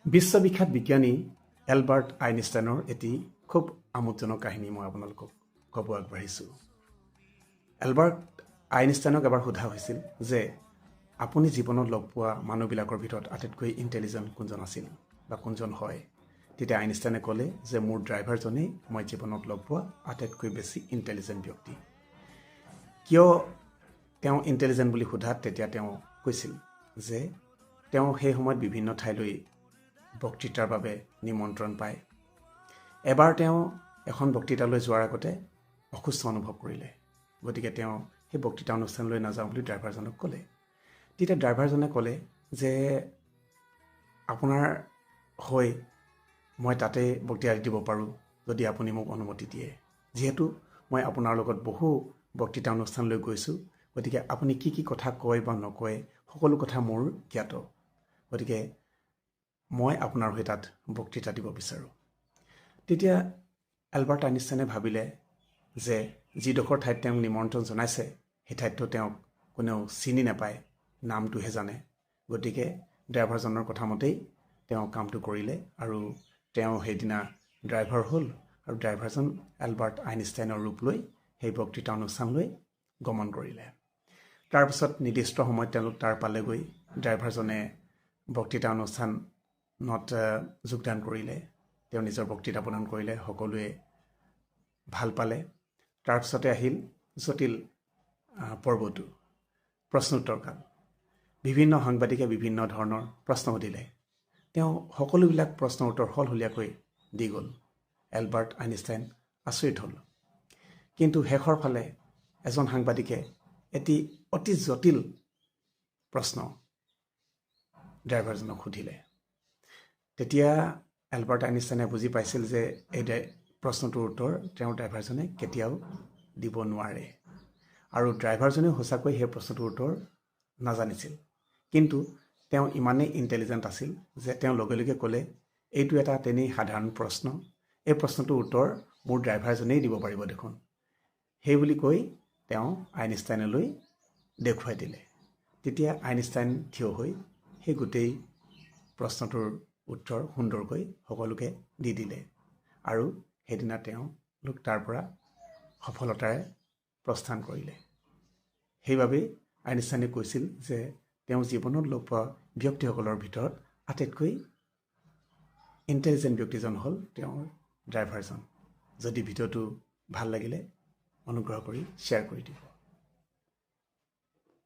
বিশ্ববিখ্যাত বিজ্ঞানী এলবাৰ্ট আইনষ্টাইনৰ এটি খুব আমোদজনক কাহিনী মই আপোনালোকক ক'ব আগবাঢ়িছোঁ। এলবাৰ্ট আইনষ্টাইনক এবাৰ সোধা হৈছিল যে আপুনি জীৱনত লগ পোৱা মানুহবিলাকৰ ভিতৰত আটাইতকৈ ইণ্টেলিজেণ্ট কোনজন আছিল বা কোনজন হয়। তেতিয়া আইনষ্টাইনে ক'লে যে মোৰ ড্ৰাইভাৰজনেই মই জীৱনত লগ পোৱা আটাইতকৈ বেছি ইণ্টেলিজেণ্ট ব্যক্তি। কিয় তেওঁ ইণ্টেলিজেণ্ট বুলি সোধাত তেতিয়া তেওঁ কৈছিল যে তেওঁ সেই সময়ত বিভিন্ন ঠাইলৈ বক্তৃতাৰ বাবে নিমন্ত্ৰণ পায়। এবাৰ তেওঁ এখন বক্তৃতালৈ যোৱাৰ আগতে অসুস্থ অনুভৱ কৰিলে, গতিকে তেওঁ সেই বক্তৃতা অনুষ্ঠানলৈ নাযাওঁ বুলি ড্ৰাইভাৰজনক ক'লে। তেতিয়া ড্ৰাইভাৰজনে ক'লে যে আপোনাৰ হৈ মই তাতে বক্তৃতা দিব পাৰোঁ যদি আপুনি মোক অনুমতি দিয়ে, যিহেতু মই আপোনাৰ লগত বহু বক্তৃতা অনুষ্ঠানলৈ গৈছোঁ, গতিকে আপুনি কি কি কথা কয় বা নকয় সকলো কথা মোৰ জ্ঞাত, গতিকে মই আপোনাৰ হৈ তাত বক্তৃতা দিব বিচাৰোঁ। তেতিয়া এলবাৰ্ট আইনষ্টাইনে ভাবিলে যে যিডোখৰ ঠাইত তেওঁক নিমন্ত্ৰণ জনাইছে সেই ঠাইততো তেওঁক কোনেও চিনি নাপায়, নামটোহে জানে, গতিকে ড্ৰাইভাৰজনৰ কথামতেই তেওঁ কামটো কৰিলে আৰু তেওঁ সেইদিনা ড্ৰাইভাৰ হ'ল আৰু ড্ৰাইভাৰজন এলবাৰ্ট আইনষ্টাইনৰ ৰূপ লৈ সেই বক্তৃতা অনুষ্ঠানলৈ গমন কৰিলে। তাৰপিছত নিৰ্দিষ্ট সময়ত তেওঁলোক তাৰ পালেগৈ। ড্ৰাইভাৰজনে বক্তৃতা অনুষ্ঠানত যোগদান কৰিলে, তেওঁ নিজৰ বক্তৃতা প্ৰদান কৰিলে, সকলোৱে ভাল পালে। তাৰপিছতে আহিল জটিল পৰ্বটো, প্ৰশ্নোত্তৰ কাল। বিভিন্ন সাংবাদিকে বিভিন্ন ধৰণৰ প্ৰশ্ন সুধিলে, তেওঁ সকলোবিলাক প্ৰশ্নৰ উত্তৰ সলসলীয়াকৈ দি গ'ল। এলবাৰ্ট আইনষ্টাইন আচৰিত হ'ল, কিন্তু শেষৰ ফালে এজন সাংবাদিকে এটি অতি জটিল প্ৰশ্ন ড্ৰাইভাৰজনক সুধিলে। তেতিয়া এলবাৰ্ট আইনষ্টাইনে বুজি পাইছিল যে এই প্ৰশ্নটোৰ উত্তৰ তেওঁৰ ড্ৰাইভাৰজনে কেতিয়াও দিব নোৱাৰে, আৰু ড্ৰাইভাৰজনেও সঁচাকৈ সেই প্ৰশ্নটোৰ উত্তৰ নাজানিছিল। কিন্তু তেওঁ ইমানেই ইণ্টেলিজেণ্ট আছিল যে তেওঁ লগে লগে ক'লে, এইটো এটা তেনেই সাধাৰণ প্ৰশ্ন, এই প্ৰশ্নটোৰ উত্তৰ মোৰ ড্ৰাইভাৰজনেই দিব পাৰিব দেখোন। সেই বুলি কৈ তেওঁ আইনষ্টাইনলৈ দেখুৱাই দিলে। তেতিয়া আইনষ্টাইন থিয় হৈ সেই গোটেই প্ৰশ্নটোৰ উত্তৰ সুন্দৰকৈ সকলোকে দি দিলে, আৰু সেইদিনা তেওঁলোক তাৰ পৰা সফলতাৰে প্ৰস্থান কৰিলে। সেইবাবেই আইনষ্টাইনে কৈছিল যে তেওঁ জীৱনত লগ পোৱা ব্যক্তিসকলৰ ভিতৰত আটাইতকৈ ইণ্টেলিজেণ্ট ব্যক্তিজন হ'ল তেওঁৰ ড্ৰাইভাৰজন। যদি ভিডিঅ'টো ভাল লাগিলে অনুগ্ৰহ কৰি শ্বেয়াৰ কৰি দিব।